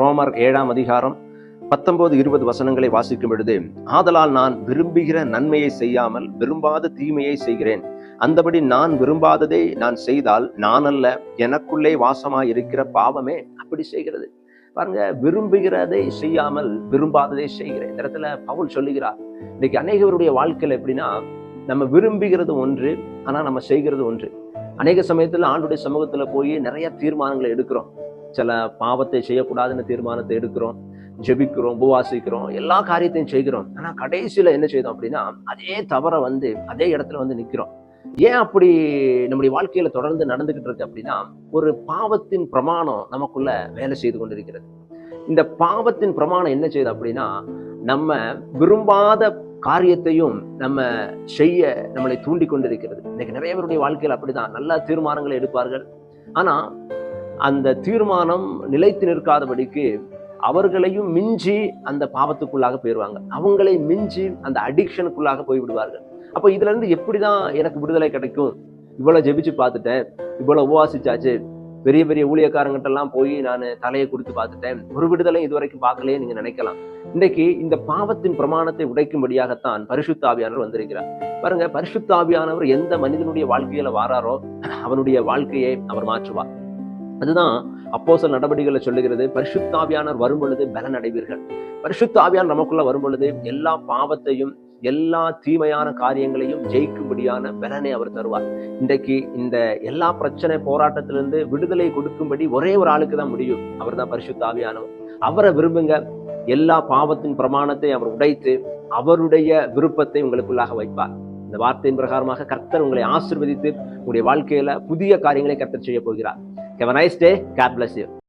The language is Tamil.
ரோமர் 7ஆம் அதிகாரம் 19-20 வசனங்களை வாசிக்கும் பொழுது, ஆதலால் நான் விரும்புகிற நன்மையை செய்யாமல் விரும்பாத தீமையை செய்கிறேன். அந்தபடி நான் விரும்பாததை நான் செய்தால் நான் அல்ல, எனக்குள்ளே வாசமாய் இருக்கிற பாவமே அப்படி செய்கிறது. பாருங்க, விரும்புகிறதை செய்யாமல் விரும்பாததை செய்கிறேன். இந்த இடத்துல பவுல் சொல்லுகிறார். இன்னைக்கு அநேகருடைய வாழ்க்கையில எப்படின்னா, நம்ம விரும்புகிறது ஒன்று, ஆனா நம்ம செய்கிறது ஒன்று. அநேக சமயத்துல ஆண்டுடைய சமூகத்துல போய் நிறைய தீர்மானங்களை எடுக்கிறோம். சில பாவத்தை செய்யக்கூடாதுன்னு தீர்மானத்தை எடுக்கிறோம், ஜெபிக்கிறோம், உபவாசிக்கிறோம், எல்லா காரியத்தையும் செய்கிறோம். ஆனா கடைசியில என்ன செய்தோம் அப்படின்னா, அதே தவற அதே இடத்துல நிக்கிறோம். ஏன் அப்படி நம்முடைய வாழ்க்கையில தொடர்ந்து நடந்துகிட்டு இருக்கு அப்படின்னா, ஒரு பாவத்தின் பிரமாணம் நமக்குள்ள வேலை செய்து கொண்டிருக்கிறது. இந்த பாவத்தின் பிரமாணம் என்ன செய்யுது அப்படின்னா, நம்ம விரும்பாத காரியத்தையும் நம்ம செய்ய நம்மளை தூண்டி கொண்டிருக்கிறது. இன்னைக்கு நிறைய பேருடைய வாழ்க்கையில் அப்படிதான். நல்ல தீர்மானங்களை எடுப்பார்கள், ஆனா அந்த தீர்மானம் நிலைத்து நிற்காதபடிக்கு அவர்களையும் மிஞ்சி அந்த பாவத்துக்குள்ளாக போயிடுவாங்க. அவங்களை மிஞ்சி அந்த அடிக்ஷனுக்குள்ளாக போய் விடுவார்கள். அப்ப இதுல இருந்து எப்படிதான் எனக்கு விடுதலை கிடைக்கும்? இவ்வளவு ஜெபிச்சு பார்த்துட்டேன், இவ்வளவு உபவாசிச்சாச்சு, பெரிய பெரிய ஊழியக்காரங்கிட்ட எல்லாம் போய் நான் தலையை கொடுத்து பார்த்துட்டேன், ஒரு விடுதலை இதுவரைக்கும் பார்க்கலையே நீங்க நினைக்கலாம். இன்றைக்கு இந்த பாவத்தின் பிரமாணத்தை உடைக்கும்படியாகத்தான் பரிசுத்த ஆவியானவர் வந்திருக்கிறார். பாருங்க, பரிசுத்த ஆவியானவர் எந்த மனிதனுடைய வாழ்க்கையில வாராரோ அவனுடைய வாழ்க்கையை அவர் மாற்றுவார். அதுதான் அப்போஸ்தலர் நடவடிக்கைகளை சொல்லுகிறது. பரிசுத்த ஆவியானவர் வரும் பொழுது பலன் அடைவீர்கள். பரிசுத்த ஆவியானவர் நமக்குள்ள வரும் பொழுது எல்லா பாவத்தையும் எல்லா தீமையான காரியங்களையும் ஜெயிக்கும்படியான பலனை அவர் தருவார். இன்றைக்கு இந்த எல்லா பிரச்சனை போராட்டத்திலிருந்து விடுதலை கொடுக்கும்படி ஒரே ஒரு ஆளுக்கு தான் முடியும். அவர் தான் பரிசுத்த ஆவியானவர். அவரை விரும்புங்க. எல்லா பாவத்தின் பிரமாணத்தை அவர் உடைத்து அவருடைய விருப்பத்தை உங்களுக்குள்ளாக வைப்பார். இந்த வார்த்தையின் பிரகாரமாக கர்த்தர் உங்களை ஆசீர்வதித்து உங்களுடைய வாழ்க்கையில புதிய காரியங்களை கர்த்தர் செய்ய போகிறார். Have a nice day. God bless you.